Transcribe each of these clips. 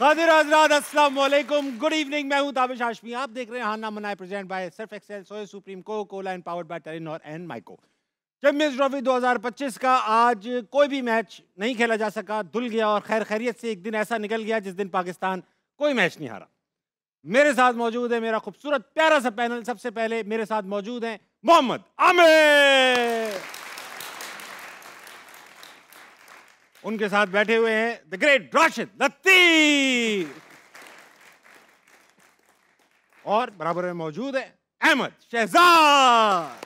खादिर हज़रात अस्सलाम वालेकुम, good evening. मैं हूं ताबिश हाशमी। आप देख रहे हैं हाना मनाए present by Surf Excel, Soya Supreme, Coca Cola and powered by Telenor and माइको। चैंपियंस ट्रॉफी 2025 का आज कोई भी मैच नहीं खेला जा सका, धुल गया और खैर खैरियत से एक दिन ऐसा निकल गया जिस दिन पाकिस्तान कोई मैच नहीं हारा। मेरे साथ मौजूद है मेरा खूबसूरत प्यारा सा पैनल। सबसे पहले मेरे साथ मौजूद हैं मोहम्मद आमिर, उनके साथ बैठे हुए हैं द ग्रेट राशिद लतीफ, और बराबर में मौजूद है अहमद शहजाद।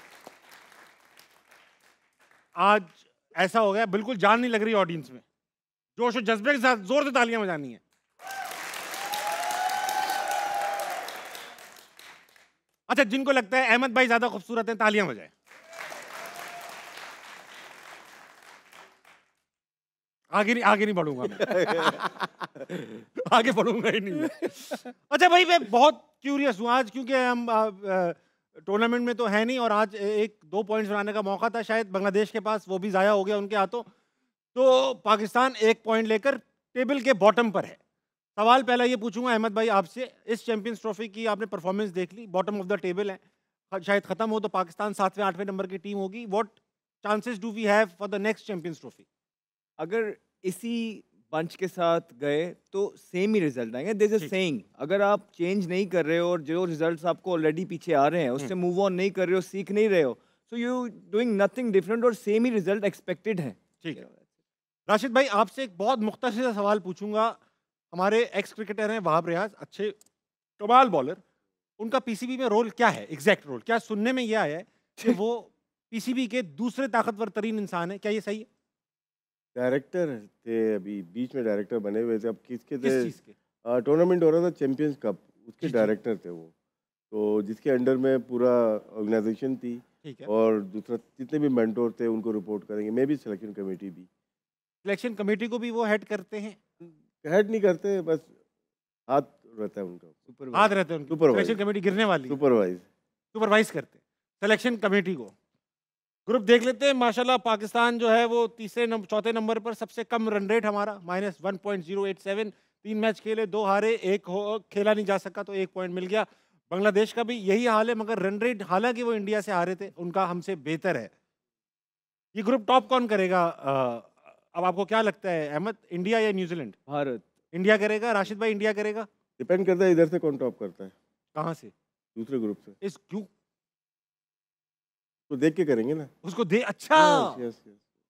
आज ऐसा हो गया बिल्कुल जान नहीं लग रही ऑडियंस में, जोश और जज्बे के साथ जोर से तालियां बजानी है। अच्छा, जिनको लगता है अहमद भाई ज्यादा खूबसूरत हैं तालियां बजाएं। आगे नहीं बढ़ूंगा मैं। आगे बढ़ूंगा ही नहीं। अच्छा भाई, मैं बहुत क्यूरियस हूं आज, क्योंकि हम टूर्नामेंट में तो है नहीं और आज एक 2 पॉइंट्स बनाने का मौका था शायद बांग्लादेश के पास, वो भी जाया हो गया उनके हाथों। तो पाकिस्तान 1 पॉइंट लेकर टेबल के बॉटम पर है। सवाल पहला ये पूछूंगा अहमद भाई आपसे, इस चैंपियंस ट्रॉफी की आपने परफॉर्मेंस देख ली, बॉटम ऑफ द टेबल है, शायद खत्म हो तो पाकिस्तान 7वें 8वें नंबर की टीम होगी। What chances do we have for the next Champions Trophy? अगर इसी बंच के साथ गए तो सेम ही रिजल्ट आएंगे। देयर इज अ सेइंग, अगर आप चेंज नहीं कर रहे हो और जो रिजल्ट्स आपको ऑलरेडी पीछे आ रहे हैं उससे मूव ऑन नहीं कर रहे हो, सीख नहीं रहे हो, so you doing nothing different और सेम ही रिजल्ट एक्सपेक्टेड है। ठीक है राशिद भाई, आपसे एक बहुत मुख्तसर सा सवाल पूछूंगा। हमारे एक्स क्रिकेटर हैं वहाब रियाज, अच्छे कमाल बॉलर, उनका पीसीबी में रोल क्या है, एग्जैक्ट रोल क्या? सुनने में यह आया है कि वो पीसीबी के दूसरे ताकतवर तरीन इंसान है, क्या ये सही है? डायरेक्टर थे, अभी बीच में डायरेक्टर बने हुए थे। अब किसके थे? किस चीज़ के? टूर्नामेंट हो रहा था चैंपियंस कप, उसके जी। डायरेक्टर थे वो। तो जिसके अंडर में पूरा ऑर्गेनाइजेशन थी, ठीक है। और दूसरा जितने भी मेंटोर थे उनको रिपोर्ट करेंगे। मे भी सिलेक्शन कमेटी भी, सिलेक्शन कमेटी को भी वो हेड करते हैं? हेड नहीं करते, बस हाथ रहता है उनका, हाथ रहते हैं उनके। सुपरवाइज। सिलेक्शन कमेटी गिरने वाली सुपरवाइज सुपरवाइज करते हैं सिलेक्शन कमेटी को। ग्रुप देख लेते हैं। माशाल्लाह पाकिस्तान जो है वो चौथे नंबर पर, सबसे कम रन रेट हमारा -1.087। 3 मैच खेले, 2 हारे, 1 खेला नहीं जा सका तो 1 पॉइंट मिल गया। बांग्लादेश का भी यही हाल है, मगर रन रेट हालांकि वो इंडिया से हारे थे, उनका हमसे बेहतर है। ये ग्रुप टॉप कौन करेगा? अब आपको क्या लगता है अहमद, इंडिया या न्यूजीलैंड? भारत। इंडिया करेगा। राशिद भाई, इंडिया करेगा? डिपेंड करता है इधर से कौन टॉप करता है, कहाँ से? दूसरे ग्रुप से। इस क्यों? तो देख के करेंगे ना। उसको दे, अच्छा। यस।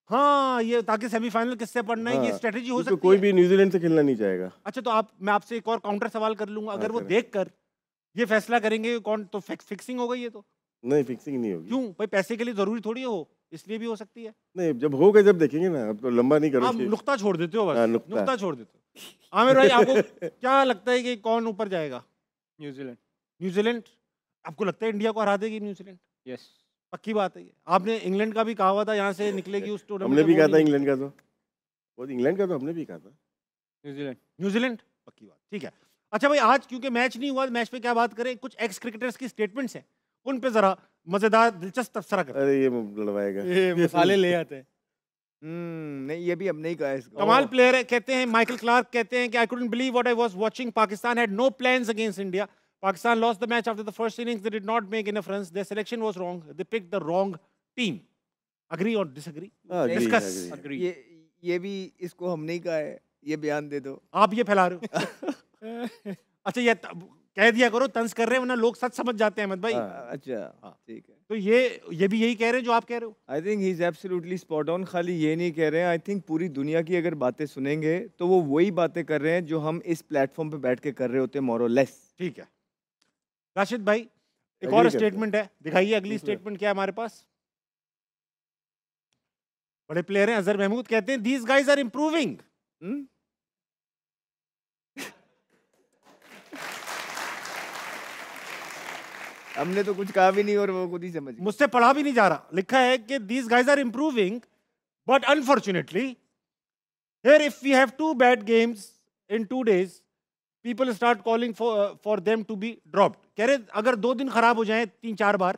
हाँ, ये ताकि सेमीफाइनल किससे पढ़ना है, ये हाँ, स्ट्रेटेजी हो क्योंकि सकती कोई है। भी न्यूजीलैंड से खेलना नहीं चाहेगा। अच्छा, तो मैं आपसे एक और काउंटर सवाल कर लूंगा। अगर वो करें। देखकर ये फैसला करेंगे कि कौन, तो फिक्सिंग हो गई ये तो? नहीं, फिक्सिंग नहीं होगी। क्यों भाई? पैसे के लिए जरूरी थोड़ी हो, इसलिए भी हो सकती है। नहीं, जब होगा जब देखेंगे ना, अब तो लंबा नहीं आप करो। नुक्ता छोड़ देते हो बस। हाँ, नुक्ता छोड़ देते हो। आमिर भाई, आपको क्या लगता है कि कौन ऊपर जाएगा? न्यूजीलैंड। न्यूजीलैंड? आपको लगता है इंडिया को हरा देगी न्यूजीलैंड? यस। पक्की बात है ये? आपने इंग्लैंड का भी कहा हुआ था यहाँ से निकलेगी उस टूर्नामेंट हमने में, भी वो कहा था नहीं इंग्लैंड का, तो वो इंग्लैंड का तो हमने भी कहा था। न्यूजीलैंड। न्यूजीलैंड पक्की बात। ठीक है। अच्छा भाई, आज क्योंकि मैच नहीं हुआ, मैच पे क्या बात करें? कुछ एक्स क्रिकेटर्स की स्टेटमेंट्स हैं, उन पे जरा मजेदार दिलचस्प तबसरा करें। अरे ये लड़वाएगा, ये मसाले ले आते हैं। नहीं, ये भी अब नहीं कहा इसको। कमाल प्लेयर है। कहते हैं माइकल क्लार्क कहते हैं कि I couldn't believe what I was watching, Pakistan had no plans against India, Pakistan lost the match after the first innings, they did not make enough runs, their selection was wrong, they picked the wrong team. Agree और disagree? Discuss. agree। ये भी इसको हम नहीं कहा है, ये बयान दे दो। आप ये फैला रहे हो। अच्छा, ये कह दिया करो, तंज कर रहे हैं, वरना लोग सच समझ जाते हैं अहमद भाई। अच्छा, ठीक है। तो ये भी यही कह रहे हैं जो आप कह रहे हो? I think he is absolutely spot on. खाली ये नहीं कह रहे हैं, आई थिंक पूरी दुनिया की अगर बातें सुनेंगे तो वो वही बातें कर रहे हैं जो हम इस प्लेटफॉर्म पे बैठ के कर रहे होते हैं, मोर और लेस। ठीक है राशिद भाई, एक Agree और करते हैं। स्टेटमेंट है, दिखाइए अगली दूसरा। स्टेटमेंट क्या है हमारे पास। बड़े प्लेयर हैं, अजहर महमूद कहते हैं दीज गाइज आर इंप्रूविंग। हमने तो कुछ कहा भी नहीं और वो खुद ही समझ गए। मुझसे पढ़ा भी नहीं जा रहा, लिखा है कि these guys are improving but unfortunately here if we have 2 bad games in 2 days people start calling for them to be dropped. कह रहे अगर 2 दिन खराब हो जाए 3-4 बार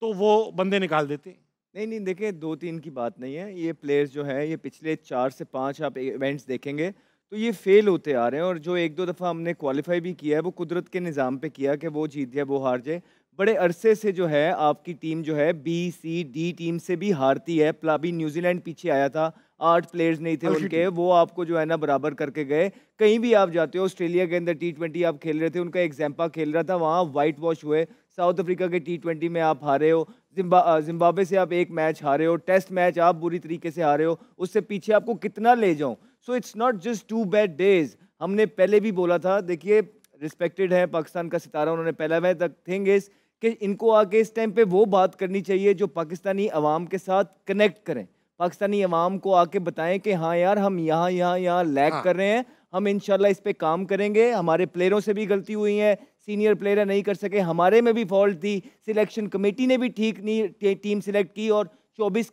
तो वो बंदे निकाल देते। नहीं, देखिए 2-3 की बात नहीं है। ये प्लेयर्स जो है, ये पिछले 4 से 5 आप इवेंट्स देखेंगे तो ये फेल होते आ रहे हैं। और जो एक दो दफ़ा हमने क्वालिफाई भी किया है वो कुदरत के निज़ाम पे किया कि वो जीत जाए वो हार जाए। बड़े अरसे से जो है आपकी टीम जो है बी सी डी टीम से भी हारती है। अभी न्यूजीलैंड पीछे आया था, 8 प्लेयर्स नहीं थे हल्की उनके, वो आपको जो है ना बराबर करके गए। कहीं भी आप जाते हो, ऑस्ट्रेलिया के अंदर T20 आप खेल रहे थे, उनका एक जैम्पा खेल रहा था, वहाँ वाइट वॉश हुए। साउथ अफ्रीका के T20 में आप हारे हो, जिम्बाब्वे से आप एक मैच हारे हो, टेस्ट मैच आप बुरी तरीके से हारे हो, उससे पीछे आपको कितना ले जाऊं। So it's not just 2 bad days. हमने पहले भी बोला था, देखिए रिस्पेक्टेड है पाकिस्तान का सितारा, उन्होंने पहला वह द थिंग इज कि इनको आके इस टाइम पे वो बात करनी चाहिए जो पाकिस्तानी अवाम के साथ कनेक्ट करें। पाकिस्तानी अवाम को आके बताएं कि हाँ यार हम यहाँ लैग हाँ। कर रहे हैं, हम इंशाल्लाह इस पे काम करेंगे। हमारे प्लेयरों से भी गलती हुई है, सीनियर प्लेयर नहीं कर सके, हमारे में भी फॉल्ट थी, सिलेक्शन कमेटी ने भी ठीक नहीं टीम सिलेक्ट की, और 24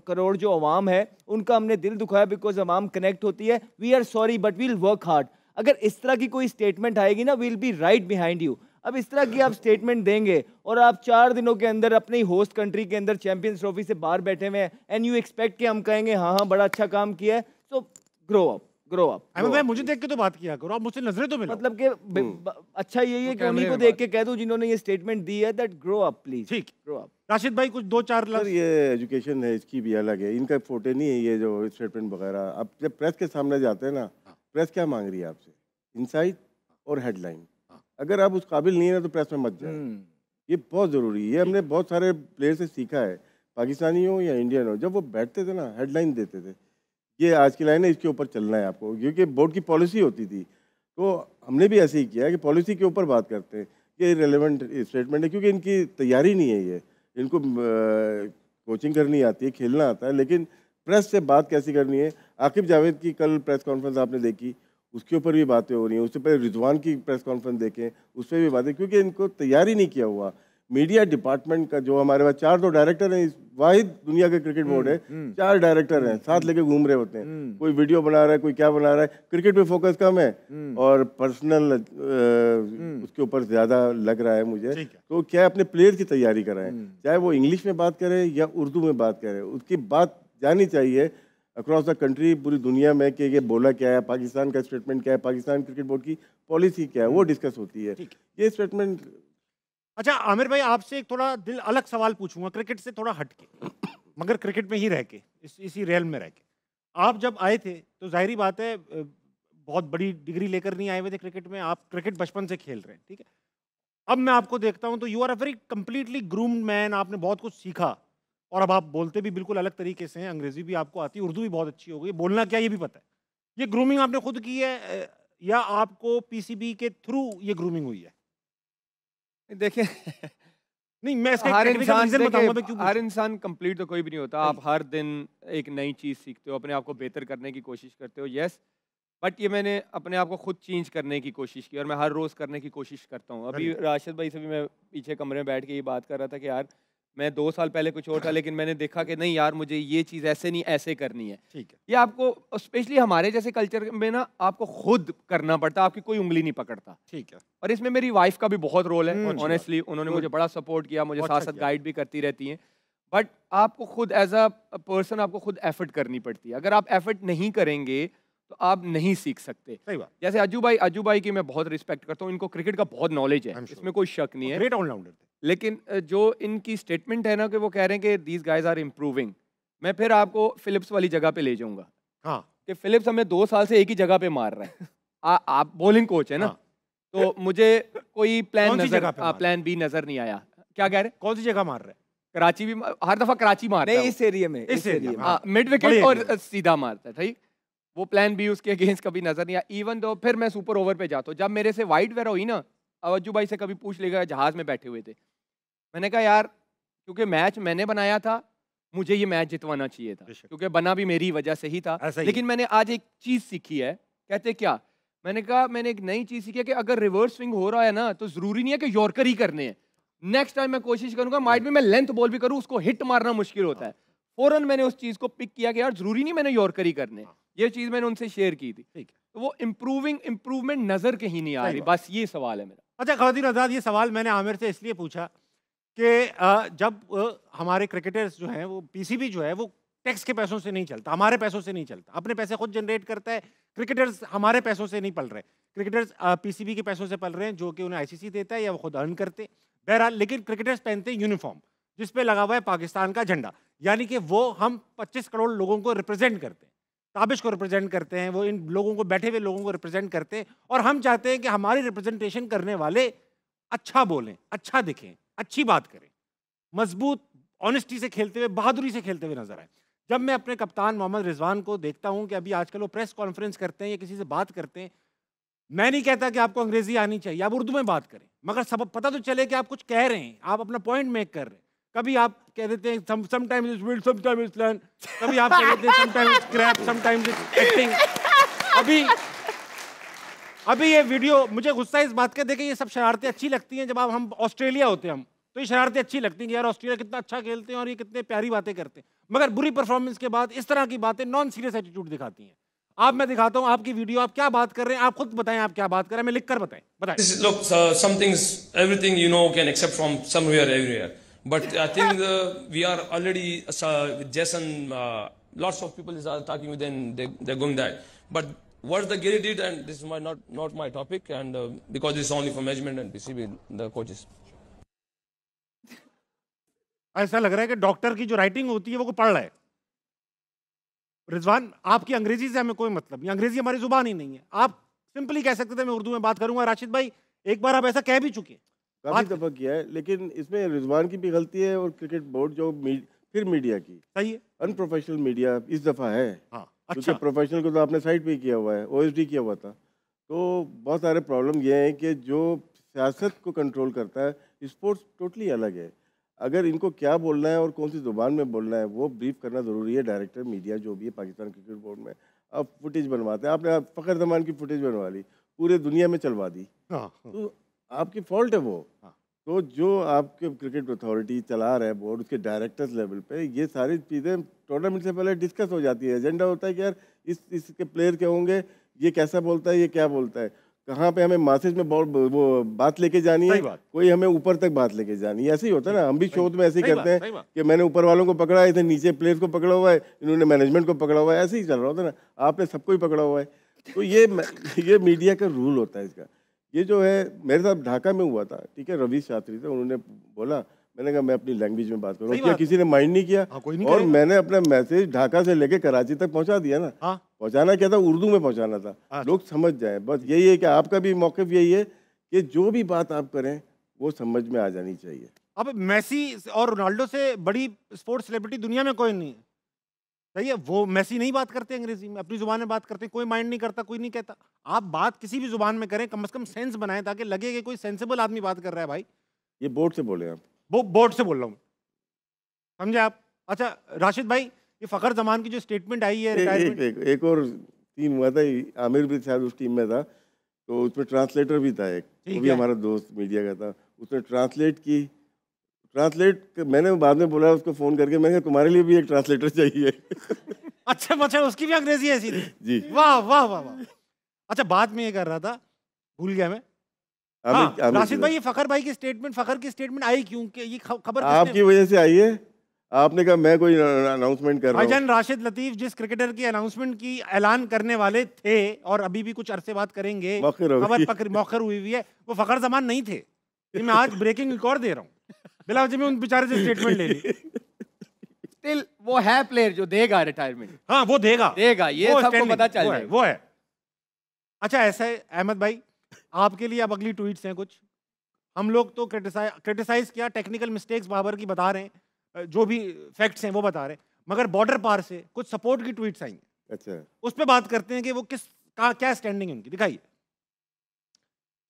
करोड़ जो अवाम है उनका हमने दिल दुखाया बिकॉज अवाम कनेक्ट होती है। We are sorry but we'll work hard. अगर इस तरह की कोई स्टेटमेंट आएगी ना, we'll be right behind you. अब इस तरह की आप स्टेटमेंट देंगे और आप 4 दिनों के अंदर अपनी होस्ट कंट्री के अंदर चैंपियंस ट्रॉफी से बाहर बैठे हुए हैं एंड यू एक्सपेक्ट कि हम कहेंगे हाँ बड़ा अच्छा काम किया है। सो ग्रो अप। अहमद भाई मुझे देख के तो बात किया करो, आप मुझसे नजरें तो मिलाओ। मतलब कि अच्छा यही है कि उन्हीं को देख के कह दूं जिन्होंने ये स्टेटमेंट दी है दैट ग्रो अप प्लीज। ठीक, ग्रो अप। राशिद भाई कुछ 2-4 सर लफ्ज। ये एजुकेशन है, इसकी भी अलग है, इनका फोटे नहीं है ये जो स्टेटमेंट वगैरह। अब जब प्रेस के सामने जाते हैं ना, प्रेस क्या मांग रही है आपसे? इनसाइट और हेडलाइन। अगर आप उस काबिल नहीं है ना तो प्रेस में मत जाए, ये बहुत ज़रूरी है। ये हमने बहुत सारे प्लेयर से सीखा है, पाकिस्तानी हो या इंडियन हो, जब वो बैठते थे ना हेडलाइन देते थे, ये आज की लाइन है, इसके ऊपर चलना है आपको, क्योंकि बोर्ड की पॉलिसी होती थी। तो हमने भी ऐसे ही किया है कि पॉलिसी के ऊपर बात करते हैं, ये रिलेवेंट स्टेटमेंट है, क्योंकि इनकी तैयारी नहीं है, ये इनको कोचिंग करनी आती है, खेलना आता है, लेकिन प्रेस से बात कैसी करनी है। आकिब जावेद की कल प्रेस कॉन्फ्रेंस आपने देखी, उसके ऊपर भी बातें हो रही हैं। उससे पहले रिजवान की प्रेस कॉन्फ्रेंस देखें, उस पर भी बातें, क्योंकि इनको तैयारी नहीं किया हुआ। मीडिया डिपार्टमेंट का जो हमारे पास 4 तो डायरेक्टर हैं, वाहिद दुनिया के क्रिकेट बोर्ड है 4 डायरेक्टर हैं, साथ लेके घूम रहे होते हैं। कोई वीडियो बना रहा है, कोई क्या बना रहा है, क्रिकेट पे फोकस कम है और पर्सनल उसके ऊपर ज़्यादा लग रहा है मुझे। तो क्या अपने प्लेयर की तैयारी कराएं, चाहे वो इंग्लिश में बात करें या उर्दू में बात करें, उसकी बात जानी चाहिए अक्रॉस द कंट्री, पूरी दुनिया में कि ये बोला क्या है, पाकिस्तान का स्टेटमेंट क्या है, पाकिस्तान क्रिकेट बोर्ड की पॉलिसी क्या है, वो डिस्कस होती है। ये स्टेटमेंट। अच्छा आमिर भाई आपसे एक थोड़ा दिल अलग सवाल पूछूंगा, क्रिकेट से थोड़ा हट के, मगर क्रिकेट में ही रह के, इसी रेल में रह के। आप जब आए थे तो जाहिर बात है बहुत बड़ी डिग्री लेकर नहीं आए हुए थे क्रिकेट में, आप क्रिकेट बचपन से खेल रहे हैं, ठीक है। अब मैं आपको देखता हूं तो you are a very completely groomed man, आपने बहुत कुछ सीखा और अब आप बोलते भी बिल्कुल अलग तरीके से हैं, अंग्रेजी भी आपको आती है, उर्दू भी बहुत अच्छी हो गई, बोलना क्या ये भी पता है। ये ग्रूमिंग आपने खुद की है या आपको पीसीबी के थ्रू ये ग्रूमिंग हुई है? देखिए नहीं मैं इसका टेक्निकल रीजन बताऊंगा मैं क्यों हर इंसान कंप्लीट तो कोई भी नहीं होता। आप हर दिन एक नई चीज़ सीखते हो, अपने आप को बेहतर करने की कोशिश करते हो, यस। बट ये मैंने अपने आप को खुद चेंज करने की कोशिश की और मैं हर रोज़ करने की कोशिश करता हूँ। अभी राशिद भाई से भी मैं पीछे कमरे में बैठ के ये बात कर रहा था कि यार मैं 2 साल पहले कुछ और था, लेकिन मैंने देखा कि नहीं यार मुझे ये चीज़ ऐसे नहीं ऐसे करनी है। ठीक है। ये आपको स्पेशली हमारे जैसे कल्चर में ना आपको खुद करना पड़ता, आपकी कोई उंगली नहीं पकड़ता। ठीक है। और इसमें मेरी वाइफ का भी बहुत रोल है, ऑनेस्टली उन्होंने मुझे बड़ा सपोर्ट किया, मुझे साथ साथ गाइड भी करती रहती हैं। बट आपको खुद एज अ पर्सन आपको खुद एफर्ट करनी पड़ती है। अगर आप एफर्ट नहीं करेंगे तो आप नहीं सीख सकते। सही बात। जैसे अज्जू भाई की मैं बहुत रिस्पेक्ट करता हूँ, इनको क्रिकेट का बहुत नॉलेज है, इसमें कोई शक नहीं है, ग्रेट ऑलराउंडर थे। लेकिन जो इनकी स्टेटमेंट है ना कि वो कह रहे हैं कि दीज गाइज आर इम्प्रूविंग, मैं फिर आपको फिलिप्स वाली जगह पे ले जाऊंगा। हाँ। कि फिलिप्स हमें 2 साल से एक ही जगह पे मार रहा है। आप बॉलिंग कोच है ना, तो मुझे कोई प्लान बी नजर नहीं आया। क्या कह रहे? कौन सी जगह मार रहे? कराची भी हर दफा कराची मारता है, इस एरिया में, इस एरिया में मिड विकेट और सीधा मारता है, ठीक। वो प्लान बी उसके अगेंस्ट कभी नजर नहीं आया। इवन दो फिर मैं सुपर ओवर पे जाता हूँ, जब मेरे से वाइड वगैरह हुई ना, अज्जू भाई से कभी पूछ लेगा, जहाज में बैठे हुए थे, मैंने कहा यार क्योंकि मैच मैंने बनाया था, मुझे ये मैच जितवाना चाहिए था, क्योंकि बना भी मेरी वजह से ही था। लेकिन मैंने आज एक चीज सीखी है। कहते क्या? मैंने कहा मैंने एक नई चीज सीखी है कि अगर रिवर्स स्विंग हो रहा है ना, तो जरूरी नहीं है कि यॉर्कर ही करने हैं। नेक्स्ट टाइम मैं कोशिश करूंगा, माइट में मैं लेंथ बॉल भी करूं, उसको हिट मारना मुश्किल होता है। फौरन मैंने उस चीज को पिक किया कि यार जरूरी नहीं मैंने यॉर्कर ही करने। ये चीज मैंने उनसे शेयर की थी। तो वो इम्प्रूवमेंट नजर कहीं नहीं आ रही, बस ये सवाल है मेरा। अच्छा खातिन आजाद, ये सवाल मैंने आमिर से इसलिए पूछा कि जब हमारे क्रिकेटर्स जो हैं वो पीसीबी जो है वो टैक्स के पैसों से नहीं चलता, हमारे पैसों से नहीं चलता, अपने पैसे खुद जनरेट करता है, क्रिकेटर्स हमारे पैसों से नहीं पल रहे, क्रिकेटर्स पीसीबी के पैसों से पल रहे हैं, जो कि उन्हें आईसीसी देता है या वो खुद अर्न करते हैं। बहरहाल, लेकिन क्रिकेटर्स पहनते हैं यूनिफॉर्म जिस पे लगा हुआ है पाकिस्तान का झंडा, यानी कि वो हम 25 करोड़ लोगों को रिप्रेजेंट करते हैं, ताबिश को रिप्रेजेंट करते हैं, वो इन लोगों को, बैठे हुए लोगों को रिप्रेजेंट करते हैं। और हम चाहते हैं कि हमारी रिप्रेजेंटेशन करने वाले अच्छा बोलें, अच्छा दिखें, अच्छी बात करें, मजबूत ऑनेस्टी से खेलते हुए, बहादुरी से खेलते हुए नजर आए। जब मैं अपने कप्तान मोहम्मद रिजवान को देखता हूं कि अभी आजकल वो प्रेस कॉन्फ्रेंस करते हैं या किसी से बात करते हैं, मैं नहीं कहता कि आपको अंग्रेजी आनी चाहिए, आप उर्दू में बात करें, मगर सब पता तो चले कि आप कुछ कह रहे हैं, आप अपना पॉइंट मेक कर रहे हैं। कभी आप कह देते हैं sometimes it's wild, sometimes it's learn, कभी आप कह देते हैं sometimes it's crap, sometimes it's acting. अभी ये वीडियो, मुझे गुस्सा इस बात का, देखे ये सब शरारतें अच्छी लगती हैं जब हम ऑस्ट्रेलिया होते हैं, हम तो ये शरारतें अच्छी लगती हैं कि यार ऑस्ट्रेलिया कितना अच्छा खेलते हैं और ये कितने प्यारी बातें करते हैं, मगर बुरी परफॉर्मेंस के बाद इस तरह की बातें नॉन सीरियस एटीट्यूड दिखाती हैं। आप, मैं दिखाता हूं आपकी वीडियो, आप क्या बात कर रहे हैं, आप खुद बताएं आप क्या बात कर रहे हैं, मैं लिखकर बताएं। Look, some things, everything you know can accept from somewhere, everywhere. But I think we are already with Jason. Lots of people are talking with them. They're going that. But what the Gary did, and this is not my topic, and because it's only for management and PCB, the coaches. ऐसा लग रहा है कि doctor की जो writing होती है वो पढ़ रहा है। रिजवान, आपकी अंग्रेजी से हमें कोई मतलब नहीं, अंग्रेजी हमारी जुबान ही नहीं है। आप सिंपली कह सकते थे मैं उर्दू में बात करूंगा। राशिद भाई, एक बार आप ऐसा कह भी चुके हैं, काफी दफा किया है, लेकिन इसमें रिजवान की भी गलती है और क्रिकेट बोर्ड जो फिर मीडिया की, सही है, अनप्रोफेशनल मीडिया इस दफा है। हाँ, क्योंकि अच्छा, प्रोफेशनल को तो आपने साइड पे किया हुआ है, ओएसडी किया हुआ था। तो बहुत सारे प्रॉब्लम ये हैं कि जो सियासत को कंट्रोल करता है, स्पोर्ट्स टोटली अलग है। अगर इनको क्या बोलना है और कौन सी जुबान में बोलना है वो ब्रीफ करना ज़रूरी है। डायरेक्टर मीडिया जो भी है पाकिस्तान क्रिकेट बोर्ड में, अब फुटेज बनवाते हैं, आपने फ़खर जमान की फुटेज बनवा ली, पूरे दुनिया में चलवा दी, तो आपकी फॉल्ट है वो। तो जो आपके क्रिकेट अथॉरिटी चला रहा है बोर्ड, उसके डायरेक्टर्स लेवल पे ये सारी चीज़ें टूर्नामेंट से पहले डिस्कस हो जाती है। एजेंडा होता है कि यार इसके प्लेयर क्या होंगे, ये कैसा बोलता है, ये क्या बोलता है, कहाँ पे हमें मैसेज में वो बात लेके जानी है, कोई हमें ऊपर तक बात लेके जानी है। ऐसे ही होता है ना, हम भी शोध में ऐसे ही करते हैं कि मैंने ऊपर वालों को पकड़ा है, इधर नीचे प्लेयर्स को पकड़ा हुआ है, इन्होंने मैनेजमेंट को पकड़ा हुआ है, ऐसे ही चल रहा होता है ना, आपने सबको ही पकड़ा हुआ है। तो ये मीडिया का रूल होता है इसका। ये जो है मेरे साथ ढाका में हुआ था, ठीक है, रवि शास्त्री थे, उन्होंने बोला, मैंने कहा मैं अपनी लैंग्वेज में बात करूँ, क्या किसी ने माइंड नहीं किया? और मैंने अपना मैसेज ढाका से लेके कराची तक पहुंचा दिया ना। पहुंचाना क्या था, उर्दू में पहुंचाना था, लोग समझ जाए। बस यही है कि आपका भी मौक़िफ़ यही है कि जो भी बात आप करें वो समझ में आ जानी चाहिए। अब मेसी और रोनाल्डो से बड़ी स्पोर्ट्स सेलिब्रिटी दुनिया में कोई नहीं है, सही है। वो मेसी नहीं बात करते अंग्रेजी में, अपनी जुबान में बात करते, कोई माइंड नहीं करता, कोई नहीं कहता। आप बात किसी भी जुबान में करें, कम से कम सेंस बनाएं ताकि लगे कि कोई सेंसिबल आदमी बात कर रहा है। भाई ये बोर्ड से बोले आप, वो बोर्ड से बोल रहा हूँ, समझे आप? अच्छा राशिद भाई, ये फ़खर जमान की जो स्टेटमेंट आई है रिटायरमेंट, एक और सीन हुआ था, आमिर भी शायद उस टीम में था, तो उसमें ट्रांसलेटर भी था एक, वो भी हमारा दोस्त मीडिया का था, उसने ट्रांसलेट मैंने बाद में बोला उसको फ़ोन करके, मैंने कहा तुम्हारे लिए भी एक ट्रांसलेटर चाहिए। अच्छा, उसकी भी अंग्रेजी ऐसी थी जी, वाह वाह वाह वाह। अच्छा, बात में ये कर रहा था, भूल गया मैं। हाँ, राशिद भाई, ये फ़खर भाई की स्टेटमेंट, फ़खर की स्टेटमेंट आई क्यों? कि ये खबर आपकी वजह से आई है। आपने कहा मैं कोई अनाउंसमेंट कर रहा हूं। भाईजान राशिद लतीफ़ जिस क्रिकेटर की अनाउंसमेंट की ऐलान करने वाले थे और अभी भी कुछ अरसे बाद करेंगे, खबर मौखर हुई है, वो फ़खर जमान नहीं थे। ये मैं आज ब्रेकिंग रिकॉर्ड दे रहा हूँ, बिला वजह में उन बेचारे से स्टेटमेंट ले ली। स्टिल वो है प्लेयर जो देगा रिटायरमेंट। हाँ, वो देगा, ये सबको पता चल जाए, वो है। अच्छा, ऐसा है अहमद भाई, आपके लिए अब अगली ट्वीट्स हैं कुछ। हम लोग तो क्रिटिसाइज किया, टेक्निकल मिस्टेक्स बाबर की बता रहे हैं, जो भी फैक्ट्स हैं वो बता रहे हैं, मगर बॉर्डर पार से कुछ सपोर्ट की ट्वीट्स आई। अच्छा, उस पर बात करते हैं कि वो क्या स्टैंडिंग है उनकी, दिखाइए।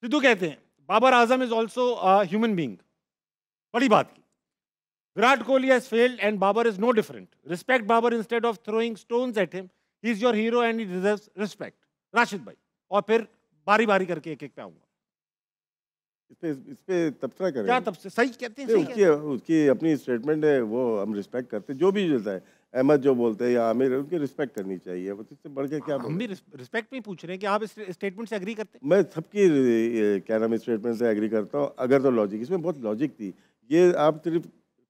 सिद्धू कहते हैं Babar Azam is also human being, बड़ी बात की। Virat Kohli has failed and Babar is no different, respect Babar instead of throwing stones at him, he is your hero and he deserves respect. Rashid भाई, और फिर बारी बारी करके एक एक पे आऊंगा। इस पे तबसरा करें, क्या तबसरा? सही कहते हैं, उसकी अपनी स्टेटमेंट है, वो हम रिस्पेक्ट करते हैं। जो भी होता है, अहमद जो बोलते हैं या आमिर, उनकी रिस्पेक्ट करनी चाहिए, वो इससे बढ़ के क्या। हम भी रिस्पेक्ट में पूछ रहे हैं कि आप इस स्टेटमेंट से एग्री करते हैं? मैं सबकी क्या नाम स्टेटमेंट से एग्री करता हूँ, अगर तो लॉजिक, इसमें बहुत लॉजिक थी। ये आप सिर्फ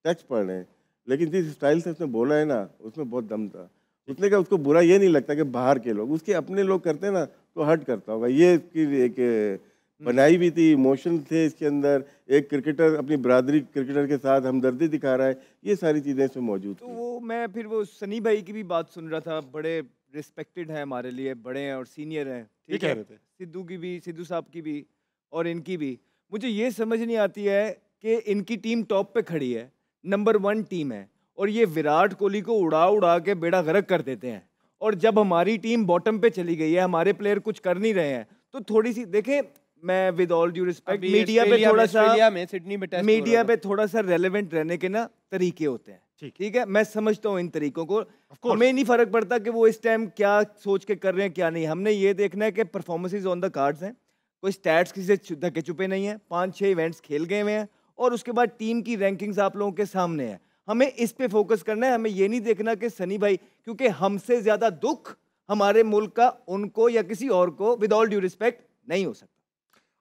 टेक्स्ट पढ़ रहे हैं, लेकिन जिस स्टाइल से उसने बोला है ना, उसमें बहुत दम था। उसने कहा उसको बुरा ये नहीं लगता कि बाहर के लोग, उसके अपने लोग करते हैं ना तो हर्ट करता होगा। ये इसकी एक बनाई भी थी, इमोशन थे इसके अंदर, एक क्रिकेटर अपनी बरादरी क्रिकेटर के साथ हमदर्दी दिखा रहा है, ये सारी चीज़ें इसमें मौजूद तो थी। वो मैं फिर वो सनी भाई की भी बात सुन रहा था, बड़े रिस्पेक्टेड हैं हमारे लिए, बड़े हैं और सीनियर हैं, ये ठीक कह है, रहे थे। सिद्धू की भी, सिद्धू साहब की भी और इनकी भी। मुझे ये समझ नहीं आती है कि इनकी टीम टॉप पे खड़ी है, नंबर 1 टीम है, और ये विराट कोहली को उड़ा उड़ा के बेड़ा गर्क कर देते हैं, और जब हमारी टीम बॉटम पे चली गई है, हमारे प्लेयर कुछ कर नहीं रहे हैं, तो थोड़ी सी देखें, मैं with all due respect media पे थोड़ा सा, सिडनी में टेस्ट मीडिया पे थोड़ा सा रेलेवेंट रहने के ना तरीके होते हैं, ठीक। ठीक है, मैं समझता हूँ इन तरीकों को। हमें नहीं फर्क पड़ता कि वो इस टाइम क्या सोच के कर रहे हैं क्या नहीं, हमने ये देखना है कि परफॉर्मेंसेज ऑन द कार्ड्स हैं, कोई स्टैट्स किसी से धक्के चुपे नहीं है, 5-6 इवेंट्स खेल गए हुए हैं, और उसके बाद टीम की रैंकिंग्स आप लोगों के सामने है। हमें इस पे फोकस करना है, हमें ये नहीं देखना कि सनी भाई, क्योंकि हमसे ज्यादा दुख हमारे मुल्क का उनको या किसी और को विद ऑल ड्यू रिस्पेक्ट नहीं हो सकता।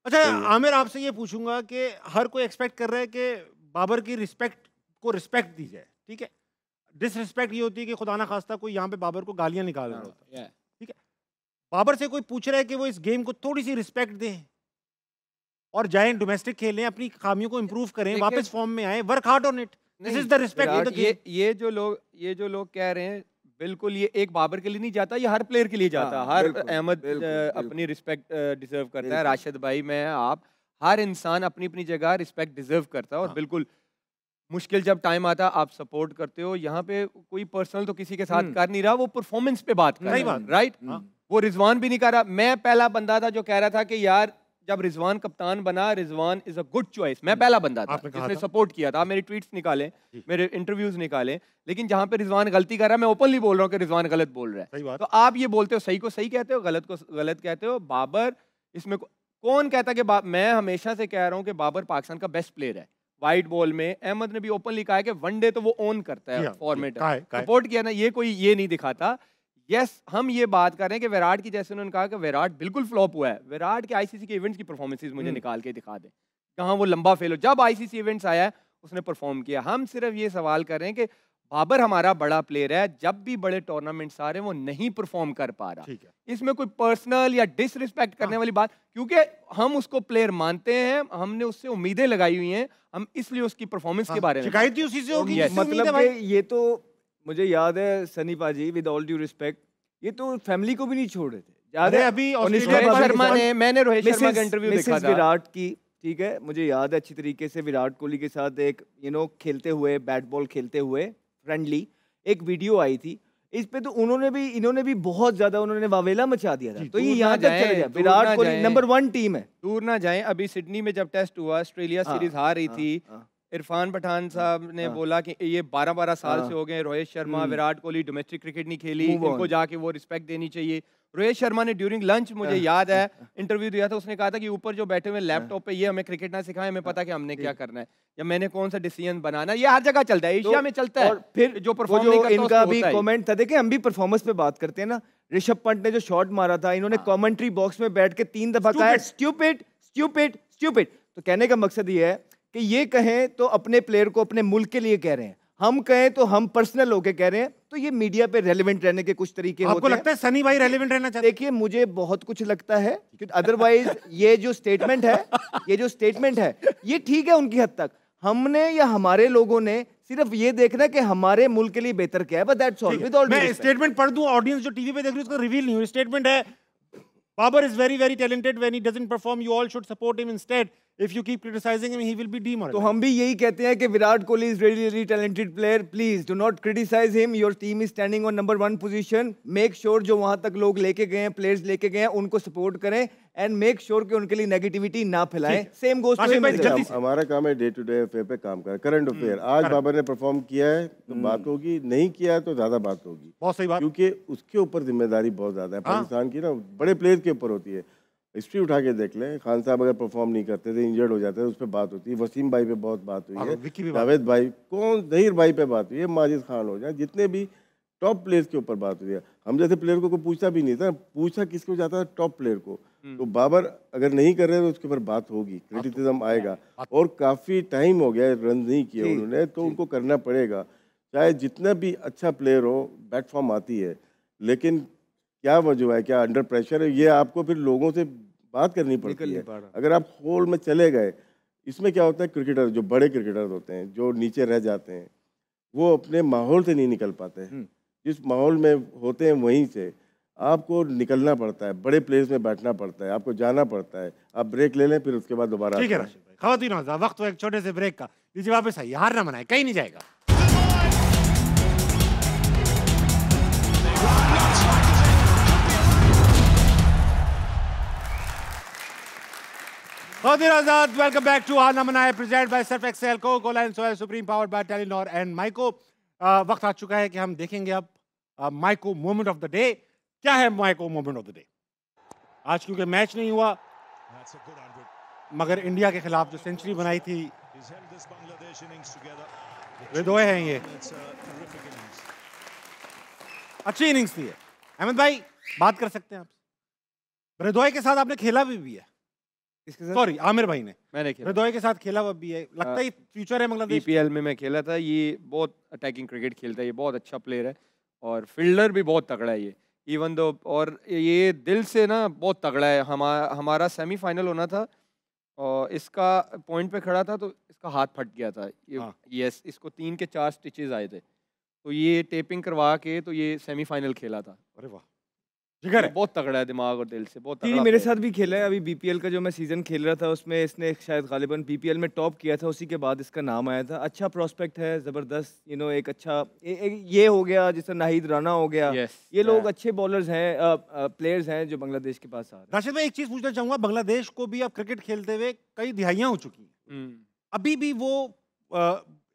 अच्छा आमिर, आपसे ये पूछूंगा कि हर कोई एक्सपेक्ट कर रहा है कि बाबर की रिस्पेक्ट को रिस्पेक्ट दी जाए, ठीक है। डिसरिस्पेक्ट ये होती है कि खुदा ना खास्ता कोई यहाँ पे बाबर को गालियां निकाल रहा होता है, ठीक है। बाबर से कोई पूछ रहा है कि वो इस गेम को थोड़ी सी रिस्पेक्ट दें और जाएं डोमेस्टिक खेलें, अपनी खामियों को इंप्रूव करें, वापस फॉर्म में आए, work hard on it, this is the respect. ये जो लोग कह रहे हैं, बिल्कुल ये एक बाबर के लिए नहीं जाता, ये हर प्लेयर के लिए जाता है। हर अहमद अपनी रिस्पेक्ट डिजर्व करता है, राशिद भाई, मैं, आप, हर इंसान अपनी अपनी जगह रिस्पेक्ट डिजर्व करता है, और बिल्कुल मुश्किल जब टाइम आता आप सपोर्ट करते हो। यहाँ पे कोई पर्सनल तो किसी के साथ कर नहीं रहा, वो परफॉर्मेंस पे बात कर रहा है, राइट। वो रिजवान भी नहीं कर रहा। मैं पहला बंदा था जो कह रहा था कि यार जब रिजवान कप्तान बना, Rizwan is a good choice, मैं पहला बंदा था जिसने सपोर्ट किया था। मेरे ट्वीट्स निकाले, मेरे इंटरव्यूज निकाले, लेकिन जहां पे रिजवान गलती कर रहा है मैं ओपनली बोल रहा हूँ कि रिजवान गलत बोल रहा है। तो आप ये बोलते हो, सही को सही कहते हो, गलत को गलत कहते हो। बाबर इसमें कौन कहता कि मैं हमेशा से कह रहा हूँ कि बाबर पाकिस्तान का बेस्ट प्लेयर है वाइट बॉल में। अहमद ने भी ओपनली कहा है कि वनडे तो वो ओन करता है, फॉर्मेट सपोर्ट किया ना, ये कोई ये नहीं दिखाता। यस, हम ये बात कर रहे हैं कि विराट की, जैसे उन्होंने कहा कि विराट बिल्कुल फ्लॉप हुआ है। विराट के आईसीसी के इवेंट्स की परफॉर्मेंसेस मुझे निकाल के दिखा दें कहाँ वो लंबा फेल हो। जब आईसीसी इवेंट्स आया है उसने परफॉर्म किया। हम सिर्फ ये सवाल कर रहे हैं कि बाबर हमारा बड़ा प्लेयर है, जब भी बड़े टूर्नामेंट्स आ रहे हैं वो नहीं परफॉर्म कर पा रहा। इसमें कोई पर्सनल या डिसरिस्पेक्ट करने वाली बात, क्योंकि हम उसको प्लेयर मानते हैं, हमने उससे उम्मीदें लगाई हुई हैं, हम इसलिए उसकी परफॉर्मेंस के बारे में शिकायत ही उसी से होगी। मतलब कि ये तो मुझे याद है सनी पाजी, विद ऑल ड्यू रिस्पेक्ट, ये तो फैमिली को भी नहीं छोड़ रहे थे। याद है अभी मैंने रोहित शर्मा का इंटरव्यू देखा था, विराट की, ठीक है, मुझे याद है अच्छी तरीके से, विराट कोहली के साथ एक खेलते हुए, बैट बॉल खेलते हुए फ्रेंडली एक वीडियो आई थी। इस पे तो इन्होंने भी बहुत ज्यादा उन्होंने वावेला मचा दिया था। तो ये यहाँ तक चले जाए, विराट कोहली नंबर 1 टीम है, दूर ना जाएं। अभी सिडनी में जब टेस्ट हुआ, ऑस्ट्रेलिया सीरीज हार रही थी, इरफान पठान साहब ने बोला कि ये 12-12 साल से हो गए रोहित शर्मा, विराट कोहली डोमेस्टिक क्रिकेट नहीं खेली, इनको जाके वो रिस्पेक्ट देनी चाहिए। रोहित शर्मा ने ड्यूरिंग लंच, मुझे याद है, इंटरव्यू दिया था, उसने कहा था कि ऊपर जो बैठे हुए लैपटॉप पे ये हमें क्रिकेट ना सिखाएं, हमें पता कि हमने क्या करना है या मैंने कौन सा डिसीजन बनाना है। ये हर जगह चलता है, एशिया में चलता है। और फिर जो परफॉर्म नहीं करता इनका भी कमेंट था, देखिए हम भी परफॉर्मेंस पे बात करते हैं ना, ऋषभ पंत ने जो शॉट मारा था, इन्होंने कमेंट्री बॉक्स में बैठ के 3 दफा कहा स्टूपिड स्टूपिड स्टूपिड। तो कहने का मकसद ये है कि ये कहें तो अपने प्लेयर को अपने मुल्क के लिए कह रहे हैं, हम कहें तो हम पर्सनल होके कह रहे हैं। तो ये मीडिया पे रेलेवेंट रहने के कुछ तरीके होते हैं। आपको लगता है सनी भाई रेलेवेंट रहना चाहते हैं? देखिए मुझे बहुत कुछ लगता है, क्योंकि अदरवाइज ये जो स्टेटमेंट है ये ठीक है उनकी हद तक। हमने या हमारे लोगों ने सिर्फ ये देखना है कि हमारे मुल्क के लिए बेहतर क्या है, but that's all. With all मैं स्टेटमेंट पढ़ दूं, ऑडियंस जो टीवी पे देख रही है उसको रिवील नहीं हुई। स्टेटमेंट है, Babar is very, very talented. When he doesn't perform, you all should support him instead. If you keep criticizing him, he will be demoralized. तो हम भी यही कहते हैं कि Virat Kohli is really, really talented player. Please do not criticize him. Your team is standing on number 1 position. Make sure जो वहाँ तक लोग लेके गए हैं, players लेके गए हैं, उनको support करें and make sure कि उनके लिए negativity ना फैलाएं. Same goes to him. हमारा काम है डे टू डे अफेयर पे काम करना, करंट अफेयर। आज बाबर ने परफॉर्म किया है तो बात होगी, नहीं किया है तो ज्यादा बात होगी। बहुत सही बात, क्योंकि उसके ऊपर जिम्मेदारी बहुत ज्यादा है। पाकिस्तान की ना बड़े प्लेयर के ऊपर होती है। हिस्ट्री उठा के देख लें, खान साहब अगर परफॉर्म नहीं करते थे, इंजर्ड हो जाते थे, उस पर बात होती है। वसीम भाई पे बहुत बात हुई है, जावेद भाई, कौन जहीर भाई पे बात हुई है, माजिद खान हो जाए, जितने भी टॉप प्लेयर्स के ऊपर बात हुई है। हम जैसे प्लेयर को कोई पूछता भी नहीं था, पूछा किसको जाता था, टॉप प्लेयर को। तो बाबर अगर नहीं कर रहे तो उसके ऊपर बात होगी, क्रिटिसिज्म आएगा। और काफी टाइम हो गया रन नहीं किए उन्होंने, तो उनको करना पड़ेगा। चाहे जितना भी अच्छा प्लेयर हो, बैट फॉर्म आती है, लेकिन क्या वजह है, क्या अंडर प्रेशर है, ये आपको फिर लोगों से बात करनी पड़ती है। अगर आप होल में चले गए, इसमें क्या होता है, क्रिकेटर जो बड़े क्रिकेटर होते हैं, जो नीचे रह जाते हैं, वो अपने माहौल से नहीं निकल पाते हैं। जिस माहौल में होते हैं वहीं से आपको निकलना पड़ता है, बड़े प्लेस में बैठना पड़ता है, आपको जाना पड़ता है। आप ब्रेक ले लें, फिर उसके बाद दोबारा। ठीक है राशिद भाई, ख़वातीन और हज़रात, वक्त हो एक छोटे से ब्रेक का। लीजिए वापस आइए, हार ना मनाए, कहीं नहीं जाएगा। ख़वातीन और हज़रात, वेलकम बैक टू हार ना मनाए, present by Surf Excel, Coca Cola and Soya Supreme, powered by Telenor and माइको। वक्त आ चुका है कि हम देखेंगे अब माइको मोमेंट ऑफ द डे। क्या है माइको मोमेंट ऑफ द डे? आज क्योंकि मैच नहीं हुआ, मगर इंडिया के खिलाफ जो सेंचुरी बनाई थी, हृदय हैं ये, अच्छी इनिंग्स थी। अहमद भाई बात कर सकते हैं आपसे। हृदय के साथ आपने खेला भी है, सॉरी आमिर भाई ने, मैंने खेला हृदय के साथ खेला हुआ भी है, लगता है फ्यूचर है बांग्लादेश। पीपीएल में मैं खेला था, ये बहुत अटैकिंग क्रिकेट खेलता है, ये बहुत अच्छा प्लेयर है और फील्डर भी बहुत तगड़ा है ये, इवन दो, और ये दिल से ना बहुत तगड़ा है। हमारा सेमीफाइनल होना था और इसका पॉइंट पे खड़ा था तो इसका हाथ फट गया था यस, इसको 3 के 4 स्टिचेस आए थे, तो ये टेपिंग करवा के तो ये सेमीफाइनल खेला था। अरे वाह, जिगर है, बहुत तगड़ा है दिमाग और दिल से, बहुत तगड़ा। मेरे साथ भी खेला है, अभी बीपीएल का जो मैं सीजन खेल रहा था उसमें इसने शायद गालिबन बीपीएल में टॉप किया था, उसी के बाद इसका नाम आया था। अच्छा प्रोस्पेक्ट है, जबरदस्त, एक अच्छा ये हो गया, जैसे नाहिद राना हो गया, ये लोग अच्छे बॉलर्स हैं, प्लेयर्स हैं जो बांग्लादेश के पास आ रहे हैं। राशिद भाई एक चीज पूछना चाहूंगा, बांग्लादेश को भी अब क्रिकेट खेलते हुए कई दिहाइयां हो चुकी हैं, अभी भी वो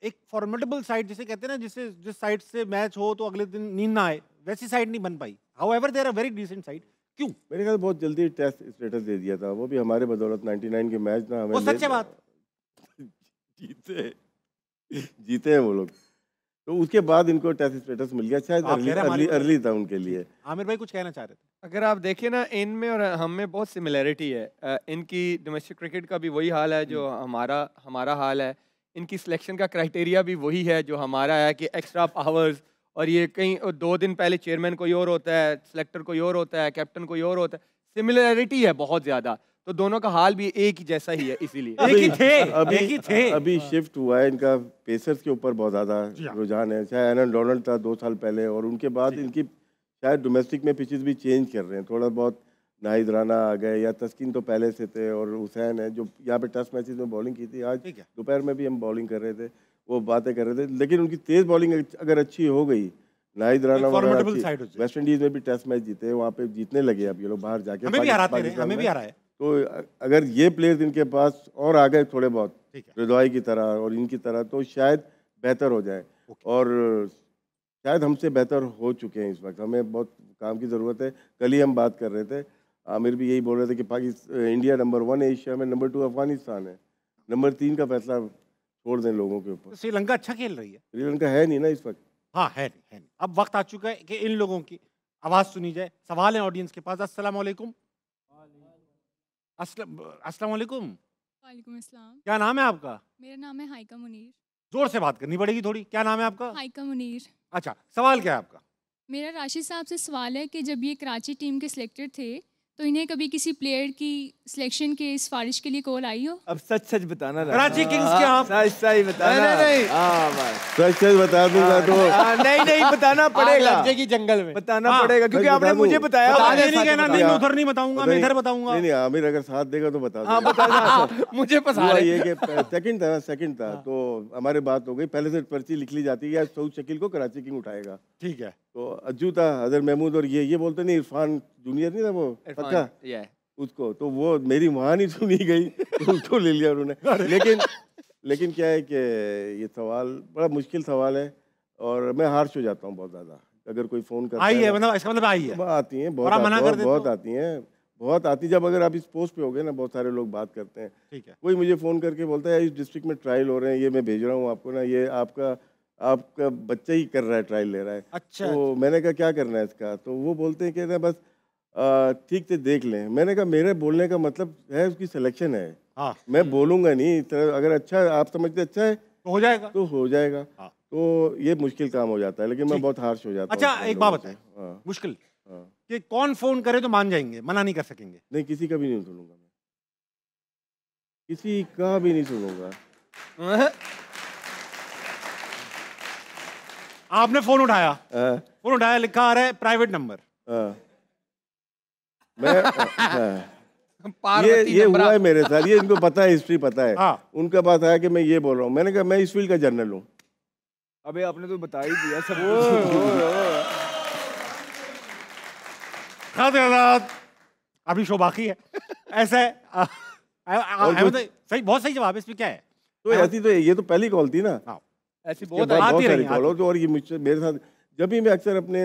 एक फॉर्मेडेबल साइड जिसे कहते हैं ना, जिस साइड से मैच हो तो अगले दिन नींद ना आए, वैसी साइड नहीं बन पाई। However they are a very decent side. क्यों? मेरे ख्याल बहुत जल्दी टेस्ट स्टेटस दे दिया था, वो भी हमारे बदौलत। 99 के मैच ना हमें, वो सच है बात, जीते हैं वो लोग, तो उसके बाद इनको टेस्ट स्टेटस मिल गया, शायद अर्ली था उनके लिए। आमिर भाई कुछ कहना चाह रहे थे? अगर आप देखें ना, इनमें और हम में बहुत सिमिलैरिटी है। इनकी डोमेस्टिक क्रिकेट का भी वही हाल है जो हमारा हाल है, इनकी सिलेक्शन का क्राइटेरिया भी वही है जो हमारा है कि एक्स्ट्रा पावर्स, और ये कहीं 2 दिन पहले चेयरमैन कोई और होता है, सिलेक्टर कोई और होता है, कैप्टन कोई और होता है, सिमिलैरिटी है बहुत ज़्यादा, तो दोनों का हाल भी एक ही जैसा ही है, इसीलिए एक ही थे। अभी शिफ्ट हुआ है इनका, पेसर्स के ऊपर बहुत ज़्यादा रुझान है। चाहे एलन डोनाल्ड था 2 साल पहले, और उनके बाद इनकी शायद डोमेस्टिक में पिचेस भी चेंज कर रहे हैं थोड़ा बहुत। नाहिद राना आ गए, या तस्कीन तो पहले से थे, और हुसैन है जो यहाँ पे टेस्ट मैचेस में बॉलिंग की थी। आज दोपहर में भी हम बॉलिंग कर रहे थे, वो बातें कर रहे थे, लेकिन उनकी तेज़ बॉलिंग अगर अच्छी हो गई, नाहिद राना वेस्ट इंडीज में भी टेस्ट मैच जीते, वहाँ पे जीतने लगे अब ये लोग बाहर जाके, हमें भी हराते रहे, हमें भी हराए। तो अगर ये प्लेयर्स इनके पास और आ गए थोड़े बहुत, हृदय की तरह और इनकी तरह, तो शायद बेहतर हो जाए, और शायद हमसे बेहतर हो चुके हैं इस वक्त। हमें बहुत काम की ज़रूरत है। कल ही हम बात कर रहे थे, आमिर भी यही बोल रहे थे कि इंडिया नंबर 1 है एशिया में, नंबर 2 अफगानिस्तान है, नंबर 3 का फैसला छोड़ दें लोगों के ऊपर। श्रीलंका अच्छा खेल रही है, श्रीलंका है नहीं ना इस वक्त। हाँ है नहीं। अब वक्त आ चुका है कि इन लोगों की आवाज़ सुनी जाए। सवाल है ऑडियंस के पास। अस्सलाम वालेकुम। अस्सलाम वालेकुम। वालेकुम अस्सलाम। क्या नाम है आपका? मेरा नाम है हाइका मुनीर। जोर से बात करनी पड़ेगी थोड़ी। क्या नाम है आपका? हाइका मुनीर। अच्छा, सवाल क्या है आपका? मेरा राशिद साहब से सवाल है कि जब ये कराची टीम के सिलेक्टेड थे तो इन्हें कभी किसी प्लेयर की सिलेक्शन के सिफारिश के लिए कॉल आई हो? अब सच बताना, कराची किंग्स के आप सच बताना। नहीं सच बता दूंगा तो नहीं बताना पड़ेगा, की जंगल में बताना पड़ेगा, क्योंकि आपने मुझे बताया। नहीं, उधर नहीं बताऊंगा, मैं इधर बताऊंगा। नहीं, आमिर अगर साथ देगा तो बता दूंगा। बताना मुझे पसंद है। ये कि सेकंड था तो हमारे बात हो गई, पहले से पर्ची लिख ली जाती है या सऊद शकील को कराची किंग उठाएगा। ठीक है, तो अज्जू था, अजहर महमूद, और ये बोलते नहीं, इरफान जूनियर नहीं था वो पक्का उसको, तो वो मेरी वहाँ नहीं सुनी गई तो उसको ले लिया उन्होंने। लेकिन क्या है कि ये सवाल बड़ा मुश्किल सवाल है, और मैं हार्श हो जाता हूँ बहुत ज़्यादा अगर कोई फ़ोन करता है। मतलब इसका मतलब आई है, आती हैं बहुत आती। जब अगर आप इस पोस्ट पे हो गए ना, बहुत सारे लोग बात करते हैं। ठीक है, कोई मुझे फ़ोन करके बोलता है इस डिस्ट्रिक्ट में ट्रायल हो रहे हैं, ये मैं भेज रहा हूँ आपको ना, ये आपका बच्चा ही कर रहा है, ट्रायल ले रहा है। अच्छा, तो मैंने कहा क्या करना है इसका, तो वो बोलते हैं कि ना बस ठीक से देख लें। मैंने कहा मेरे बोलने का मतलब है उसकी सिलेक्शन है। हाँ, मैं बोलूँगा नहीं, अगर अच्छा आप समझते अच्छा है तो हो जाएगा, तो हो जाएगा। हाँ। तो ये मुश्किल काम हो जाता है, लेकिन मैं ठीक। बहुत हार्श हो जाता हूँ अच्छा उन एक बात लोगों से। बताएं, हाँ, मुश्किल हाँ। कि कौन फोन करे तो मान जाएंगे, मना नहीं कर सकेंगे? नहीं, किसी का भी नहीं सुनूंगा मैं, किसी का भी नहीं सुनूंगा। आपने फोन उठाया, हाँ, फोन उठाया, लिखा आ रहा है प्राइवेट नंबर, हाँ। मैं हाँ। पार्वती ये नंबरा। हुआ है मेरे साथ, ये इनको पता है, हिस्ट्री पता है। हाँ। उनका बात आया कि मैं ये बोल रहा हूँ, मैंने कहा मैं इस फील्ड का जनरल हूँ। अबे आपने तो बता ही दिया सब कुछ। खाते अभी शो बाकी है। ऐसा है अहमद भाई, सही, बहुत सही जवाब है, इसमें क्या है? तो ऐसी तो ये तो पहली कॉल थी ना, ऐसी इसके बहुत बाद आती बहुत रही, सारी कॉल हो। तो और ये मुझसे मेरे साथ जब भी मैं अक्सर अपने